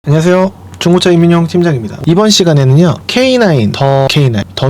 안녕하세요. 중고차 이민영 팀장입니다. 이번 시간에는요, K9, 더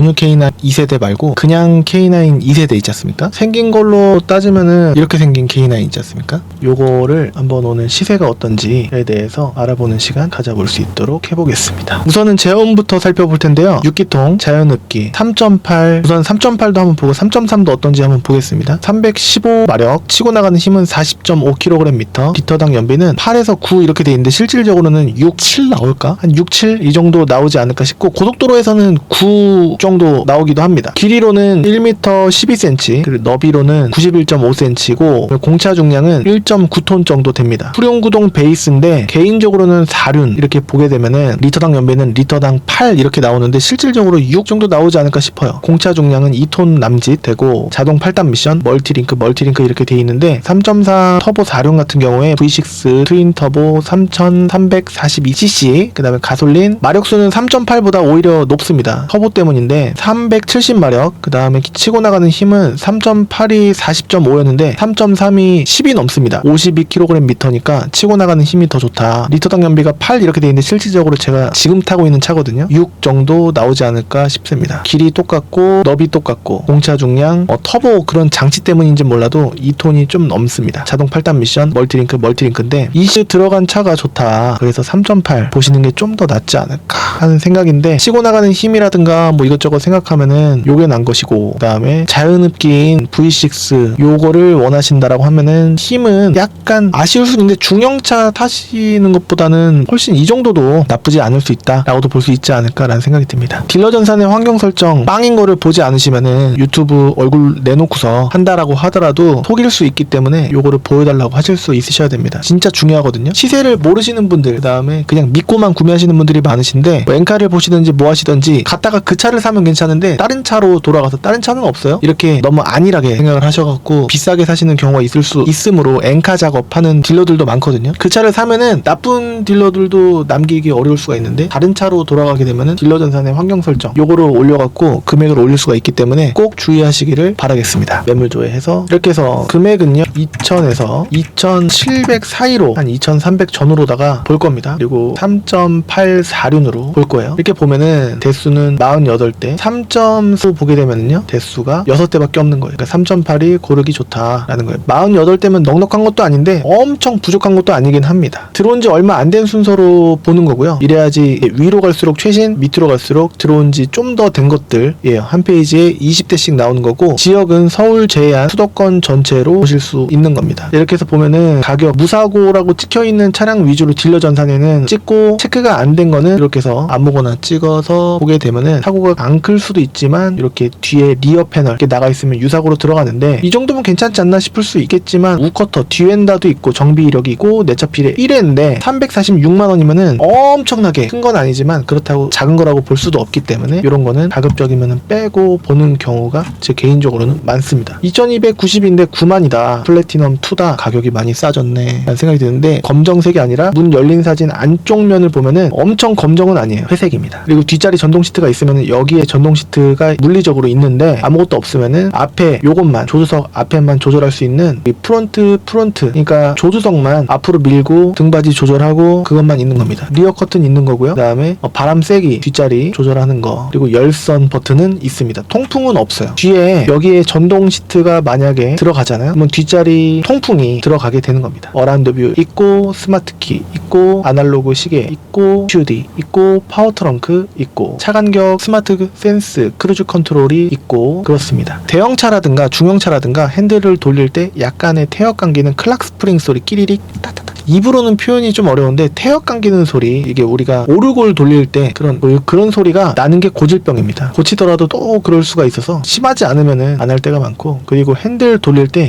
뉴 K9 2세대 말고 그냥 K9 2세대 있지 않습니까? 생긴 걸로 따지면은 이렇게 생긴 K9 있지 않습니까? 요거를 한번 오늘 시세가 어떤지에 대해서 알아보는 시간 가져볼 수 있도록 해보겠습니다. 우선은 제온부터 살펴볼 텐데요. 6기통 자연흡기 3.8, 우선 3.8도 한번 보고 3.3도 어떤지 한번 보겠습니다. 315마력, 치고 나가는 힘은 40.5kgm, 리터당 연비는 8에서 9 이렇게 돼 있는데 실질적으로는 6, 7 나올까? 한 6, 7 이 정도 나오지 않을까 싶고, 고속도로에서는 9 정도 나오기도 합니다. 길이로는 1m 12cm, 그리고 너비로는 91.5cm고 공차 중량은 1.9톤 정도 됩니다. 후륜구동 베이스인데 개인적으로는 4륜 이렇게 보게 되면은 리터당 연비는 리터당 8 이렇게 나오는데 실질적으로 6 정도 나오지 않을까 싶어요. 공차 중량은 2톤 남짓 되고 자동 8단 미션, 멀티링크 이렇게 돼 있는데 3.4 터보 4륜 같은 경우에 V6 트윈 터보 3342cc, 그 다음에 가솔린 마력수는 3.8보다 오히려 높습니다. 터보 때문인데 370마력, 그 다음에 치고 나가는 힘은 3.8이 40.5였는데 3.3이 10이 넘습니다. 52kgm니까 치고 나가는 힘이 더 좋다. 리터당 연비가 8 이렇게 돼 있는데 실질적으로 제가 지금 타고 있는 차거든요. 6 정도 나오지 않을까 싶습니다. 길이 똑같고 너비 똑같고 공차 중량, 터보 그런 장치 때문인지 몰라도 2톤이 좀 넘습니다. 자동 8단 미션, 멀티링크인데 이 들어간 차가 좋다. 그래서 3.8 보시는 게 좀 더 낫지 않을까 하는 생각인데, 치고 나가는 힘이라든가 뭐 이것저것 생각하면은 요게 난 것이고, 그 다음에 자연흡기인 V6 요거를 원하신다라고 하면은 힘은 약간 아쉬울 수 있는데 중형차 타시는 것보다는 훨씬 이 정도도 나쁘지 않을 수 있다 라고도 볼 수 있지 않을까라는 생각이 듭니다. 딜러 전산의 환경 설정 빵인 거를 보지 않으시면은 유튜브 얼굴 내놓고서 한다라고 하더라도 속일 수 있기 때문에 요거를 보여달라고 하실 수 있으셔야 됩니다. 진짜 중요하거든요. 시세를 모르시는 분들, 그 다음에 그냥 믿고만 구매하시는 분들이 많으신데 뭐 엔카를 보시든지 뭐 하시든지 갔다가 그 차를 사면 괜찮은데 다른 차로 돌아가서 다른 차는 없어요? 이렇게 너무 안일하게 생각을 하셔갖고 비싸게 사시는 경우가 있을 수 있으므로 엔카 작업하는 딜러들도 많거든요. 그 차를 사면은 나쁜 딜러들도 남기기 어려울 수가 있는데 다른 차로 돌아가게 되면은 딜러 전산의 환경 설정 요거를 올려갖고 금액을 올릴 수가 있기 때문에 꼭 주의하시기를 바라겠습니다. 매물 조회해서 이렇게 해서 금액은요 2000에서 2700 사이로 한 2300 전후로다가 볼 겁니다. 그리고 3.84륜으로 볼 거예요. 이렇게 보면은 대수는 48대, 3.4 보게 되면은요 대수가 6대밖에 없는 거예요. 그러니까 3.8이 고르기 좋다라는 거예요. 48대면 넉넉한 것도 아닌데 엄청 부족한 것도 아니긴 합니다. 들어온 지 얼마 안 된 순서로 보는 거고요. 이래야지 위로 갈수록 최신, 밑으로 갈수록 들어온 지 좀 더 된 것들이에요. 한 페이지에 20대씩 나오는 거고, 지역은 서울 제한 수도권 전체로 보실 수 있는 겁니다. 이렇게 해서 보면은 가격 무사고라고 찍혀있는 차량 위주로 딜러 전산에는 찍고 체크가 안 된 거는 이렇게 해서 아무거나 찍어서 보게 되면은 사고가 안 클 수도 있지만 이렇게 뒤에 리어 패널 이렇게 나가 있으면 유사고로 들어가는데 이 정도면 괜찮지 않나 싶을 수 있겠지만 우커터 뒤엔다도 있고 정비 이력이 있고 내차 필에 1회인데 346만원이면은 엄청나게 큰 건 아니지만 그렇다고 작은 거라고 볼 수도 없기 때문에 이런 거는 가급적이면은 빼고 보는 경우가 제 개인적으로는 많습니다. 2290인데 9만이다, 플래티넘 2다, 가격이 많이 싸졌네 라는 생각이 드는데, 검정색이 아니라 문 열린 사진 안쪽 면을 보면은 엄청 검정은 아니에요. 회색입니다. 그리고 뒷자리 전동 시트가 있으면은 여기에 전동 시트가 물리적으로 있는데 아무것도 없으면은 앞에 요것만, 조수석 앞에만 조절할 수 있는 이 프론트, 그러니까 조수석만 앞으로 밀고 등받이 조절하고 그것만 있는 겁니다. 리어 커튼 있는 거고요. 그 다음에 바람 세기 뒷자리 조절하는 거, 그리고 열선 버튼은 있습니다. 통풍은 없어요. 뒤에 여기에 전동 시트가 만약에 들어가잖아요. 그러면 뒷자리 통풍이 들어가게 되는 겁니다. 어라운드 뷰 있고, 스마트 키 있고, 아날로그 시계 있고, HUD 있고, 파워 트렁크 있고, 차간격 스마트 센스 크루즈 컨트롤이 있고, 그렇습니다. 대형차라든가 중형차라든가 핸들을 돌릴 때 약간의 태엽 감기는 클락 스프링 소리 끼리릭 따따따, 입으로는 표현이 좀 어려운데 태엽 감기는 소리, 이게 우리가 오르골 돌릴 때 그런 소리가 나는 게 고질병입니다. 고치더라도 또 그럴 수가 있어서 심하지 않으면은 안 할 때가 많고, 그리고 핸들 돌릴 때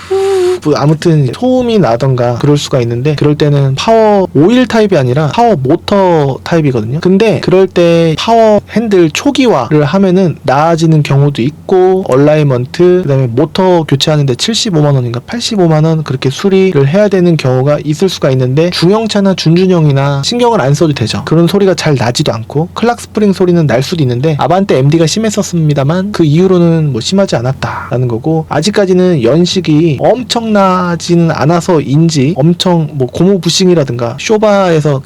아무튼 소음이 나던가 그럴 수가 있는데, 그럴 때는 파워 오일 타입이 아니라 파워 모터 타입이거든요. 근데 그럴 때 파워 핸들 초기화를 하면은 나아지는 경우도 있고, 얼라이먼트, 그 다음에 모터 교체하는데 75만원인가 85만원 그렇게 수리를 해야 되는 경우가 있을 수가 있는데, 중형차나 준준형이나 신경을 안 써도 되죠. 그런 소리가 잘 나지도 않고, 클락 스프링 소리는 날 수도 있는데 아반떼 MD가 심했었습니다만 그 이후로는 뭐 심하지 않았다라는 거고, 아직까지는 연식이 엄청 고장나지는 않아서인지 엄청 뭐 고무 부싱이라든가 쇼바에서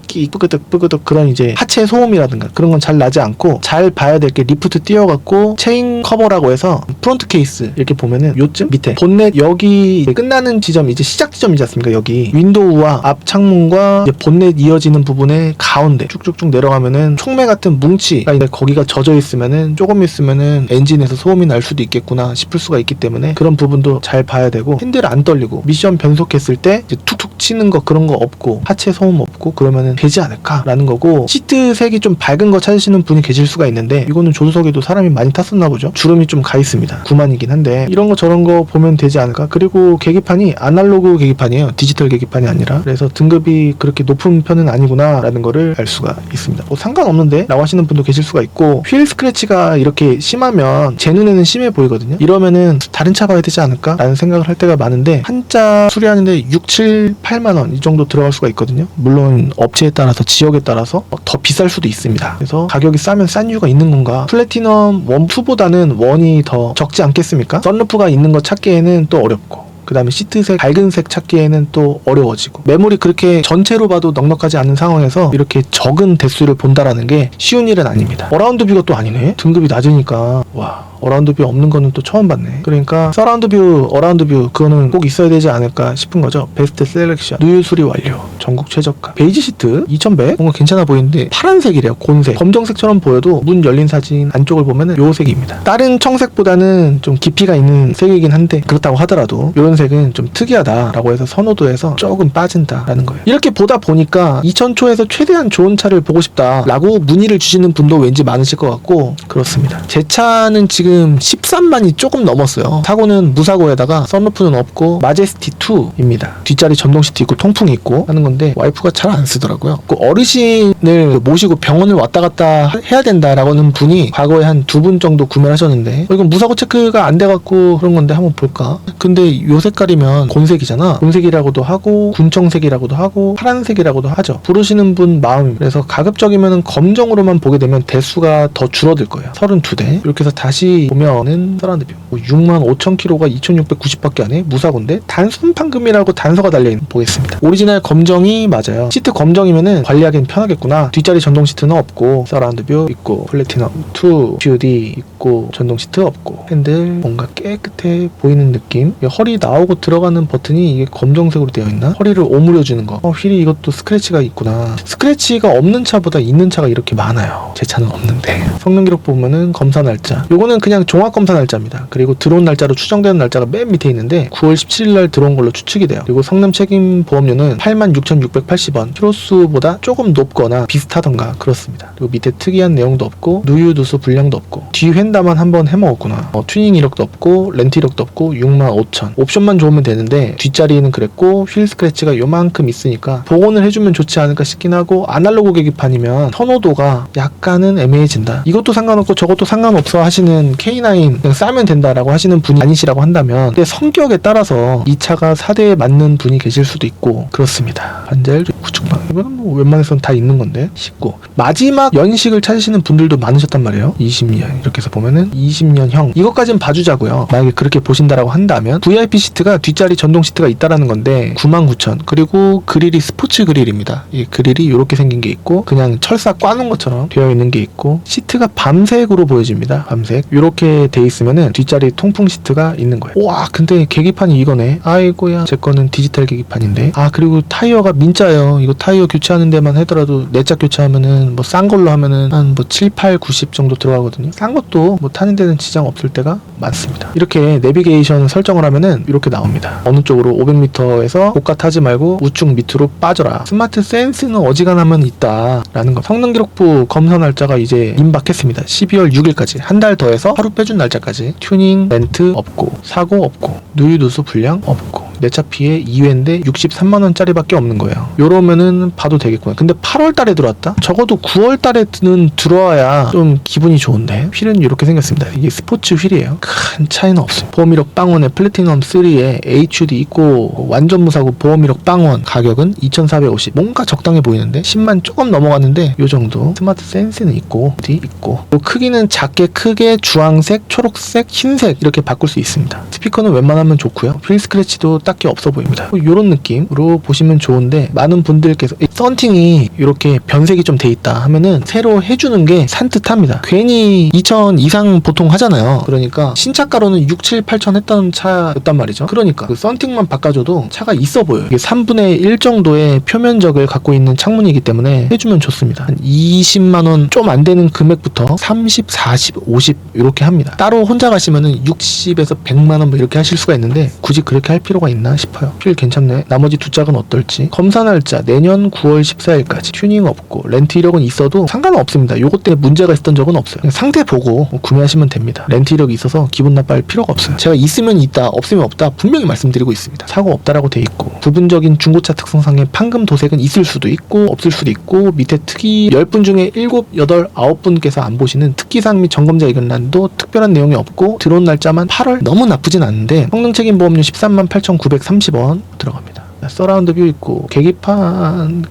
뿌그득 그런 이제 하체 소음이라든가 그런 건 잘 나지 않고, 잘 봐야 될 게 리프트 띄워갖고 체인 커버라고 해서 프론트 케이스 이렇게 보면은 요쯤 밑에 본넷 여기 끝나는 지점, 이제 시작 지점이지 않습니까? 여기 윈도우와 앞 창문과 이제 본넷 이어지는 부분의 가운데 쭉쭉쭉 내려가면은 촉매 같은 뭉치가 있는데 거기가 젖어 있으면은 조금 있으면은 엔진에서 소음이 날 수도 있겠구나 싶을 수가 있기 때문에 그런 부분도 잘 봐야 되고, 핸들 안 떨리고 미션 변속했을 때 이제 툭툭 치는 거 그런 거 없고 하체 소음 없고 그러면은 되지 않을까라는 거고, 시트 색이 좀 밝은 거 찾으시는 분이 계실 수가 있는데 이거는 조수석에도 사람이 많이 탔었나 보죠. 주름이 좀 가 있습니다. 9만이긴 한데 이런 거 저런 거 보면 되지 않을까. 그리고 계기판이 아날로그 계기판이에요. 디지털 계기판이 아니라. 그래서 등급이 그렇게 높은 편은 아니구나 라는 거를 알 수가 있습니다. 뭐 상관없는데 라고 하시는 분도 계실 수가 있고, 휠 스크래치가 이렇게 심하면 제 눈에는 심해 보이거든요. 이러면은 다른 차 봐야 되지 않을까 라는 생각을 할 때가 많은데, 한자 수리하는데 6, 7, 8만원 이 정도 들어갈 수가 있거든요. 물론 업체에 따라서 지역에 따라서 더 비쌀 수도 있습니다. 그래서 가격이 싸면 싼 이유가 있는 건가. 플래티넘 1, 2보다는 1이 더 적지 않겠습니까? 썬루프가 있는 거 찾기에는 또 어렵고, 그 다음에 시트색 밝은 색 찾기에는 또 어려워지고, 매물이 그렇게 전체로 봐도 넉넉하지 않은 상황에서 이렇게 적은 대수를 본다라는 게 쉬운 일은 아닙니다. 어라운드 뷰가 또 아니네. 등급이 낮으니까. 와, 어라운드 뷰 없는 거는 또 처음 봤네. 그러니까 서라운드 뷰, 어라운드 뷰 그거는 꼭 있어야 되지 않을까 싶은 거죠. 베스트 셀렉션, 누유 수리 완료, 전국 최저가. 베이지 시트 2100 뭔가 괜찮아 보이는데 파란색이래요. 곤색. 검정색처럼 보여도 문 열린 사진 안쪽을 보면은 요 색입니다. 다른 청색보다는 좀 깊이가 있는 색이긴 한데, 그렇다고 하더라도 이런 색은 좀 특이하다라고 해서 선호도에서 조금 빠진다라는 거예요. 이렇게 보다 보니까 2000초에서 최대한 좋은 차를 보고 싶다라고 문의를 주시는 분도 왠지 많으실 것 같고, 그렇습니다. 제 차는 지금 13만이 조금 넘었어요. 사고는 무사고에다가 썬루프는 없고 마제스티 2입니다. 뒷자리 전동 시트 있고 통풍이 있고 하는 건데 와이프가 잘 안 쓰더라고요. 그 어르신을 모시고 병원을 왔다 갔다 해야 된다라고 하는 분이 과거에 한 2분 정도 구매를 하셨는데, 이건 무사고 체크가 안 돼갖고 그런 건데 한번 볼까? 근데 요 색깔이면 곤색이잖아. 곤색이라고도 하고 군청색이라고도 하고 파란색이라고도 하죠. 부르시는 분 마음. 그래서 가급적이면 검정으로만 보게 되면 대수가 더 줄어들 거예요. 32대. 이렇게 해서 다시 보면은 서라운드 뷰 65,000km가 2,690밖에 안 해. 무사고인데 단순 판금이라고 단서가 달려있는 보겠습니다. 오리지널 검정이 맞아요. 시트 검정이면은 관리하기는 편하겠구나. 뒷자리 전동 시트는 없고 서라운드 뷰 있고 플래티넘 2 PUD 있고 전동 시트 없고, 핸들 뭔가 깨끗해 보이는 느낌. 허리 나오고 들어가는 버튼이 이게 검정색으로 되어 있나? 허리를 오므려주는 거. 휠이 이것도 스크래치가 있구나. 스크래치가 없는 차보다 있는 차가 이렇게 많아요. 제 차는 없는데. 성능 기록 보면은 검사 날짜. 요거는 그냥 종합 검사 날짜입니다. 그리고 들어온 날짜로 추정되는 날짜가 맨 밑에 있는데 9월 17일 날 들어온 걸로 추측이 돼요. 그리고 성능 책임 보험료는 86,680원. 키로수보다 조금 높거나 비슷하던가 그렇습니다. 그리고 밑에 특이한 내용도 없고 누유 누수 불량도 없고, 뒤 휀다만 한번 해먹었구나. 튜닝 이력도 없고 렌트 이력도 없고 65,000. 옵션만 좋으면 되는데 뒷자리는 그랬고 휠 스크래치가 요만큼 있으니까 복원을 해주면 좋지 않을까 싶긴 하고, 아날로그 계기판이면 선호도가 약간은 애매해진다. 이것도 상관없고 저것도 상관없어 하시는 K9 그냥 싸면 된다라고 하시는 분이 아니시라고 한다면, 근데 성격에 따라서 이 차가 4대에 맞는 분이 계실 수도 있고 그렇습니다. 반자율 구축방 이거는 뭐 웬만해서는 다 있는 건데. 19. 마지막 연식을 찾으시는 분들도 많으셨단 말이에요. 20년 이렇게 해서 보면은 20년형 이것까지는 봐주자고요. 만약에 그렇게 보신다라고 한다면 VIP 시트가 뒷자리 전동 시트가 있다라는 건데 99,000. 그리고 그릴이 스포츠 그릴입니다. 이 그릴이 이렇게 생긴 게 있고 그냥 철사 꽈놓은 것처럼 되어 있는 게 있고, 시트가 밤색으로 보여집니다. 밤색 이렇게 돼 있으면은 뒷자리 통풍 시트가 있는 거예요. 와, 근데 계기판이 이거네. 아이고야, 제 거는 디지털 계기판인데. 아, 그리고 타이어가 민짜예요. 이거 타이어 교체하는 데만 하더라도 4짝 교체하면은 뭐 싼 걸로 하면은 한 뭐 7, 8, 90 정도 들어가거든요. 싼 것도 뭐 타는 데는 지장 없을 때가 많습니다. 이렇게 내비게이션 설정을 하면은 이렇게 나옵니다. 어느 쪽으로 500m에서 고가 타지 말고 우측 밑으로 빠져라. 스마트 센스는 어지간하면 있다 라는 거. 성능 기록부 검사 날짜가 이제 임박했습니다. 12월 6일까지 한 달 더해서 하루 빼준 날짜까지. 튜닝 렌트 없고 사고 없고 누유 누수 불량 없고 내 차 피해 2회인데 63만원짜리밖에 없는 거예요. 요러면은 봐도 되겠구나. 근데 8월달에 들어왔다? 적어도 9월달에는 들어와야 좀 기분이 좋은데. 휠은 이렇게 생겼습니다. 이게 스포츠 휠이에요. 큰 차이는 없어요. 보험이력 빵원에 플래티넘 3에 HUD 있고 완전 무사고 보험이력 빵원. 가격은 2,450. 뭔가 적당해 보이는데 10만 조금 넘어갔는데 요 정도. 스마트 센스는 있고 어디 있고, 크기는 작게 크게 주황색, 초록색, 흰색 이렇게 바꿀 수 있습니다. 스피커는 웬만하면 좋고요. 휠 스크래치도 딱 딱히 없어 보입니다. 이런 느낌으로 보시면 좋은데, 많은 분들께서 썬팅이 이렇게 변색이 좀 돼 있다 하면은 새로 해주는 게 산뜻합니다. 괜히 2,000 이상 보통 하잖아요. 그러니까 신차가로는 6, 7, 8천 했던 차였단 말이죠. 그러니까 그 썬팅만 바꿔줘도 차가 있어 보여요. 이게 3분의 1 정도의 표면적을 갖고 있는 창문이기 때문에 해주면 좋습니다. 한 20만원 좀 안 되는 금액부터 30, 40, 50 이렇게 합니다. 따로 혼자 가시면은 60에서 100만원 뭐 이렇게 하실 수가 있는데, 굳이 그렇게 할 필요가 있나 싶어요. 휠 괜찮네. 나머지 두 짝은 어떨지. 검사 날짜 내년 9월 14일까지. 튜닝 없고 렌트 이력은 있어도 상관은 없습니다. 요것 때문에 문제가 있었던 적은 없어요. 그냥 상태 보고 구매하시면 됩니다. 렌트 이력이 있어서 기분 나빠할 필요가 없어요. 제가 있으면 있다, 없으면 없다 분명히 말씀드리고 있습니다. 사고 없다라고 돼 있고, 부분적인 중고차 특성상의 판금 도색은 있을 수도 있고 없을 수도 있고, 밑에 특이 10분 중에 7, 8, 9분께서 안 보시는 특기사항 및 점검자 의견란도 특별한 내용이 없고, 들어온 날짜만 8월, 너무 나쁘진 않은데 성능 책임 보험료 138,930원 들어갑니다. 서라운드 뷰 있고, 계기판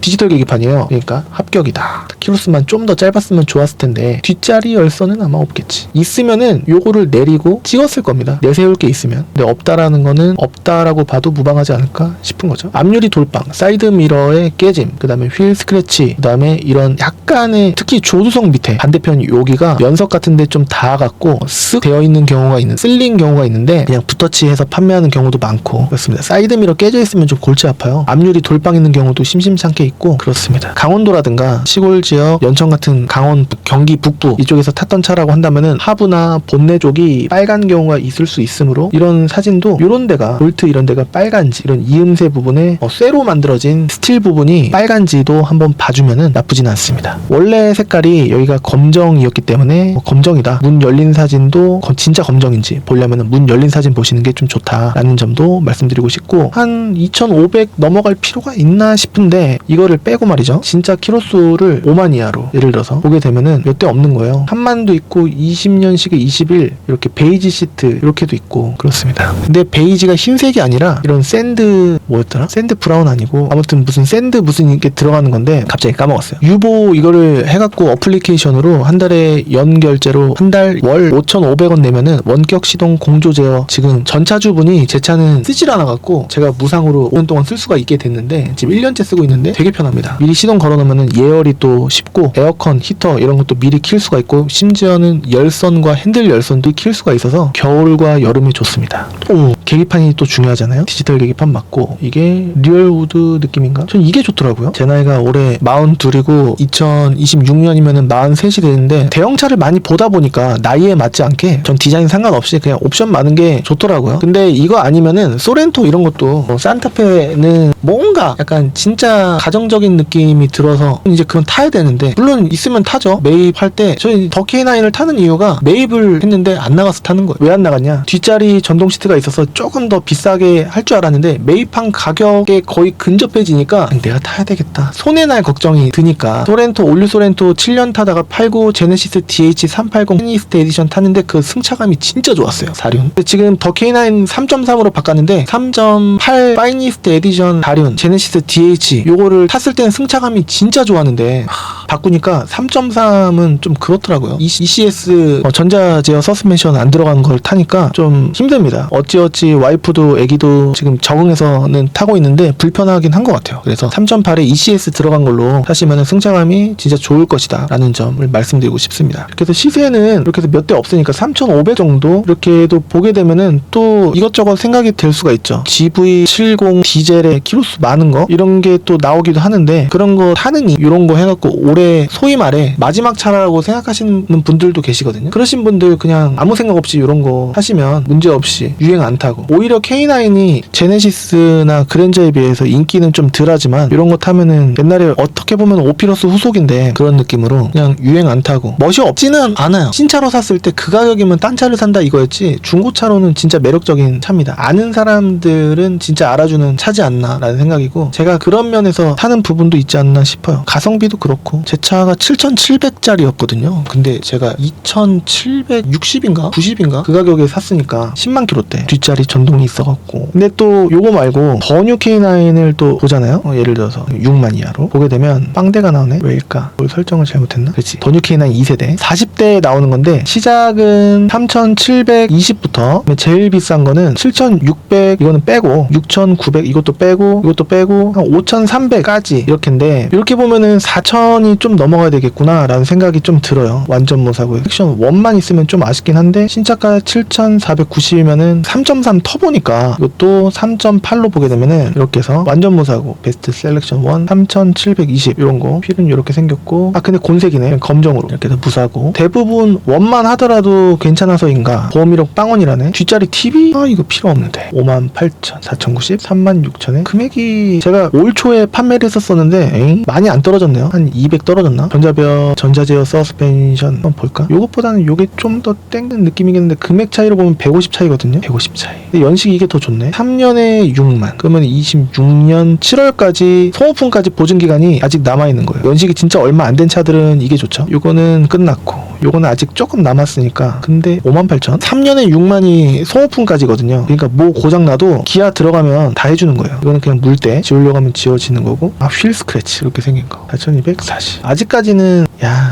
디지털 계기판이에요. 그러니까 합격이다. 키로수만 좀 더 짧았으면 좋았을 텐데, 뒷자리 열선은 아마 없겠지. 있으면은 요거를 내리고 찍었을 겁니다. 내세울 게 있으면. 근데 없다라는 거는 없다라고 봐도 무방하지 않을까 싶은 거죠. 앞유리 돌빵, 사이드 미러의 깨짐, 그 다음에 휠 스크래치, 그 다음에 이런 약간의, 특히 조수석 밑에 반대편 여기가 면석 같은데 좀 닿아갖고 쓱 되어 있는 경우가 있는, 쓸린 경우가 있는데 그냥 붓터치해서 판매하는 경우도 많고 그렇습니다. 사이드 미러 깨져 있으면 좀 골치 아파요. 앞유리 돌빵 있는 경우도 심심찮게 있고 그렇습니다. 강원도라든가 시골 지역, 연천 같은 강원 경기 북부 이쪽에서 탔던 차라고 한다면은 하부나 본네 쪽이 빨간 경우가 있을 수 있으므로, 이런 사진도 이런 데가 볼트 이런 데가 빨간지, 이런 이음새 부분에 쇠로 만들어진 스틸 부분이 빨간지도 한번 봐주면은 나쁘진 않습니다. 원래 색깔이 여기가 검정이었기 때문에 검정이다, 문 열린 사진도 진짜 검정인지 보려면은 문 열린 사진 보시는 게 좀 좋다라는 점도 말씀드리고 싶고, 한 2,500 넘어갈 필요가 있나 싶은데, 이거를 빼고 말이죠, 진짜 키로수를 5만 이하로 예를 들어서 보게 되면은 몇 대 없는 거예요. 3만도 있고 20년식에 21 이렇게 베이지 시트 이렇게도 있고 그렇습니다. 근데 베이지가 흰색이 아니라 이런 샌드, 뭐였더라? 샌드 브라운 아니고 아무튼 무슨 샌드 무슨 이게 들어가는 건데 갑자기 까먹었어요. 유보 이거를 해갖고 어플리케이션으로 한 달에 연결제로 한 달 월 5,500원 내면은 원격 시동 공조 제어, 지금 전차주분이 제 차는 쓰질 않아갖고 제가 무상으로 5년 동안 쓸 수가 있게 됐는데, 지금 1년째 쓰고 있는데 되게 편합니다. 미리 시동 걸어놓으면은 예열이 또 쉽고, 에어컨, 히터 이런 것도 미리 킬 수가 있고, 심지어는 열선과 핸들 열선도 킬 수가 있어서 겨울과 여름에 좋습니다. 또 계기판이 또 중요하잖아요. 디지털 계기판 맞고, 이게 리얼 우드 느낌인가? 전 이게 좋더라고요. 제 나이가 올해 42이고 2026년이면은 43이 되는데, 대형차를 많이 보다 보니까 나이에 맞지 않게 전 디자인 상관없이 그냥 옵션 많은 게 좋더라고요. 근데 이거 아니면은 소렌토 이런 것도, 산타페는 뭔가 약간 진짜 가정적인 느낌이 들어서 이제 그건 타야 되는데, 물론 있으면 타죠. 매입할 때 저희 더 K9을 타는 이유가, 매입을 했는데 안 나가서 타는 거예요. 왜 안 나갔냐, 뒷자리 전동 시트가 있어서 조금 더 비싸게 할 줄 알았는데 매입한 가격에 거의 근접해지니까 내가 타야 되겠다, 손해날 걱정이 드니까. 소렌토, 올류 소렌토 7년 타다가 팔고 제네시스 DH380 페니스트 에디션 탔는데 그 승차감이 진짜 좋았어요. 사륜. 지금 더 K9 3.3으로 바꿨는데 3.8 파이니스트 에디션 사륜 제네시스 DH 요거를 탔을 때는 승차감이 진짜 좋았는데, 바꾸니까 3.3은 좀 그렇더라고요. ECS 전자 제어 서스펜션 안 들어간 걸 타니까 좀 힘듭니다. 어찌어찌 와이프도 애기도 지금 적응해서는 타고 있는데 불편하긴 한 것 같아요. 그래서 3.8에 ECS 들어간 걸로 타시면 승차감이 진짜 좋을 것이다 라는 점을 말씀드리고 싶습니다. 이렇게 해서 시세는 이렇게 해서 몇 대 없으니까 3,500 정도 이렇게도 보게 되면은 또 이것저것 생각이 될 수가 있죠. GV70 디젤의 키로수 많은 거 이런 게 또 나오기도 하는데, 그런 거 타느니 이런 거 해갖고 올해 소위 말해 마지막 차라고 생각하시는 분들도 계시거든요. 그러신 분들 그냥 아무 생각 없이 이런 거 하시면 문제없이 유행 안 타고, 오히려 K9이 제네시스나 그랜저에 비해서 인기는 좀 덜하지만 이런 거 타면은 옛날에 어떻게 보면 오피러스 후속인데 그런 느낌으로 그냥 유행 안 타고, 멋이 없지는 않아요. 신차로 샀을 때 그 가격이면 딴 차를 산다 이거였지, 중고차로는 진짜 매력적인 차입니다. 아는 사람들은 진짜 알아주는 차지 않나 라는 생각이고, 제가 그런 면에서 타는 부분도 있지 않나 싶어요. 가성비도 그렇고, 제 차가 7,700짜리였거든요. 근데 제가 2,760인가 90인가 그 가격에 샀으니까 10만 킬로대 뒷자리 전동이 있어갖고. 근데 또 요거 말고 더 뉴 K9을 또 보잖아요. 예를 들어서 6만 이하로 보게 되면 빵대가 나오네. 왜일까? 뭘 설정을 잘못했나? 그렇지. 더 뉴 K9 2세대 40대에 나오는 건데 시작은 3,720부터 제일 비싼 거는 7,600 이거는 빼고 6,900 이것도 빼고 한 5,300까지 이렇게인데 이렇게 보면은 4,000이 좀 넘어가야 되겠구나 라는 생각이 좀 들어요. 완전 무사고 섹션 1만 있으면 좀 아쉽긴 한데 신차가 7,490이면은 3.3 터보니까 이것도 3.8로 보게 되면은 이렇게 해서 완전 무사고 베스트 셀렉션 1 3,720 이런거 휠은 이렇게 생겼고 근데 곤색이네. 그냥 검정으로 이렇게 해서 무사고 대부분 원만 하더라도 괜찮아서인가 보험이력 빵원이라네. 뒷자리 TV 이거 필요 없는데 58,000 4,090 36,000에 금액이 제가 올 초에 판매를 했었었는데 많이 안 떨어졌네요. 한 200 떨어졌나? 전자벽 전자제어 서스펜션 한번 볼까? 요것보다는 요게 좀 더 땡는 느낌이겠는데 금액 차이로 보면 150 차이거든요. 150 차이. 근데 연식이 이게 더 좋네. 3년에 6만 그러면 26년 7월까지 소모품까지 보증기간이 아직 남아있는 거예요. 연식이 진짜 얼마 안 된 차들은 이게 좋죠. 요거는 끝났고 요거는 아직 조금 남았으니까. 근데 58,000 3년에 6만이 소모품까지거든요. 그러니까 뭐 고장나도 기아 들어가면 다 해주는 거예요. 이거는 그냥 물때 지우려고 하면 지워지는 거고 휠 스크래치 이렇게 생긴 거 4,240 아직까지는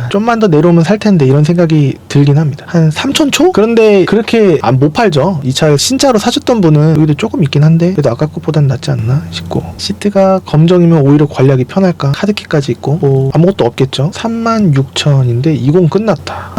좀만 더 내려오면 살 텐데 이런 생각이 들긴 합니다. 한 3,000초? 그런데 그렇게 못 팔죠. 이 차 신차로 사셨던 분은 여기도 조금 있긴 한데 그래도 아까 것보단 낫지 않나 싶고 시트가 검정이면 오히려 관리하기 편할까? 카드키까지 있고 뭐 아무것도 없겠죠. 36,000인데 20 끝났다.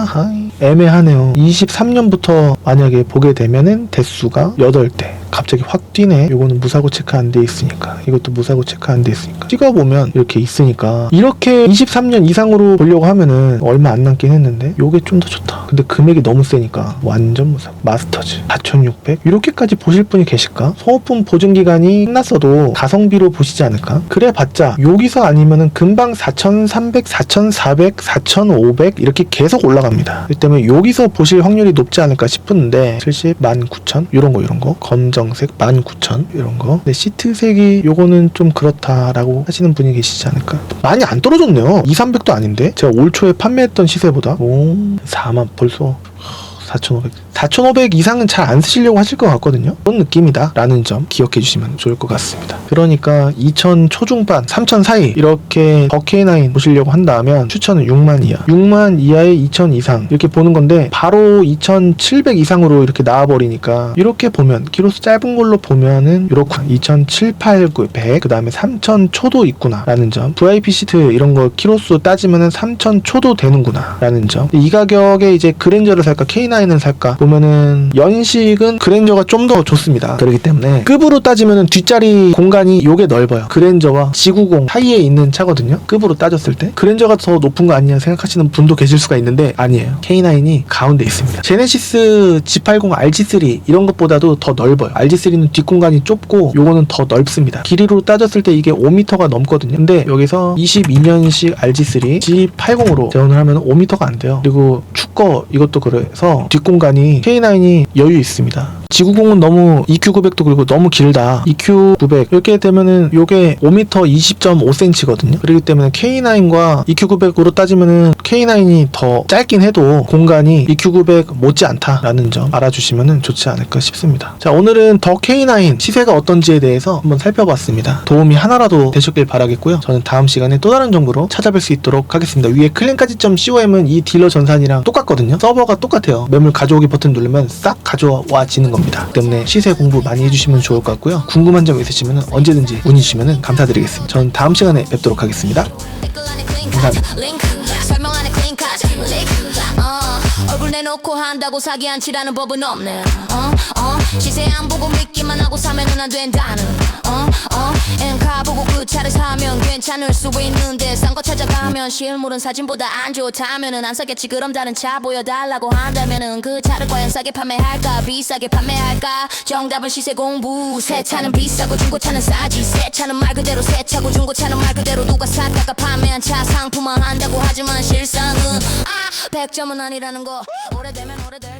애매하네요. 23년부터 만약에 보게 되면은 대수가 8대 갑자기 확 뛰네. 요거는 무사고 체크 안 돼 있으니까 이것도 무사고 체크 안 돼 있으니까 찍어보면 이렇게 있으니까 이렇게 23년 이상으로 보려고 하면은 얼마 안 남긴 했는데 요게 좀 더 좋다. 근데 금액이 너무 세니까 완전 무사고 마스터즈 4,600 이렇게까지 보실 분이 계실까? 소모품 보증기간이 끝났어도 가성비로 보시지 않을까? 그래 봤자 여기서 아니면은 금방 4,300 4,400 4,500 이렇게 계속 올라갑니다. 그렇기 때문에 여기서 보실 확률이 높지 않을까 싶은데 70 19,000 요런거 검정색 19,000 이런거. 근데 시트색이 요거는 좀 그렇다라고 하시는 분이 계시지 않을까? 많이 안 떨어졌네요. 2, 300도 아닌데 제가 올 초에 판매했던 시세보다 4만 벌써 4,500 이상은 잘 안 쓰시려고 하실 것 같거든요. 그런 느낌이다 라는 점 기억해 주시면 좋을 것 같습니다. 그러니까 2,000 초중반 3,000 사이 이렇게 더 K9 보시려고 한다면 추천은 6만 이하 6만 이하에 2,000 이상 이렇게 보는 건데 바로 2,700 이상으로 이렇게 나와버리니까 이렇게 보면 키로수 짧은 걸로 보면은 이렇구나. 2,700, 800, 100 그 다음에 3,000 초도 있구나 라는 점. VIP 시트 이런 거 키로수 따지면은 3,000 초도 되는구나 라는 점. 이 가격에 이제 그랜저를 살까 K9을 살까 보면은 연식은 그랜저가 좀 더 좋습니다. 그렇기 때문에 급으로 따지면은 뒷자리 공간이 요게 넓어요. 그랜저와 G90 사이에 있는 차거든요. 급으로 따졌을 때 그랜저가 더 높은 거 아니냐 생각하시는 분도 계실 수가 있는데 아니에요. K9이 가운데 있습니다. 제네시스 G80 RG3 이런 것보다도 더 넓어요. RG3는 뒷공간이 좁고 요거는 더 넓습니다. 길이로 따졌을 때 이게 5m가 넘거든요. 근데 여기서 22년식 RG3 G80으로 재원을 하면 5m가 안 돼요. 그리고 축거 이것도 그래서 뒷공간이 K9이 여유 있습니다. G90은 너무 EQ900도 그리고 너무 길다. EQ900 이렇게 되면은 요게 5m 20.5cm거든요. 그렇기 때문에 K9과 EQ900으로 따지면은 K9이 더 짧긴 해도 공간이 EQ900 못지 않다라는 점 알아주시면은 좋지 않을까 싶습니다. 자, 오늘은 더 K9 시세가 어떤지에 대해서 한번 살펴봤습니다. 도움이 하나라도 되셨길 바라겠고요. 저는 다음 시간에 또 다른 정보로 찾아뵐 수 있도록 하겠습니다. 위에 클랜까지.com은 이 딜러 전산이랑 똑같거든요. 서버가 똑같아요. 매물 가져오기 버튼 누르면 싹 가져와지는 겁니다. 때문에 시세 공부 많이 해주시면 좋을 것 같고요. 궁금한 점 있으시면 언제든지 문의 주시면 감사드리겠습니다. 전 다음 시간에 뵙도록 하겠습니다. 감사합니다. 얼굴 내놓고 한다고 사기 안 치라는 법은 없네. 시세 안 보고 믿기만 하고 사면은 안 된다는. 가보고 그 차를 사면 괜찮을 수 있는데 싼 거 찾아가면 실물은 사진보다 안 좋다면은 안 사겠지. 그럼 다른 차 보여달라고 한다면은 그 차를 과연 싸게 판매할까 비싸게 판매할까? 정답은 시세 공부. 새 차는 비싸고 중고차는 싸지. 새 차는 말 그대로 새 차고 중고차는 말 그대로 누가 샀다가 판매한 차 상품화한다고 하지만 실상은 100점은 아니라는 거. 오래되면 오래돼.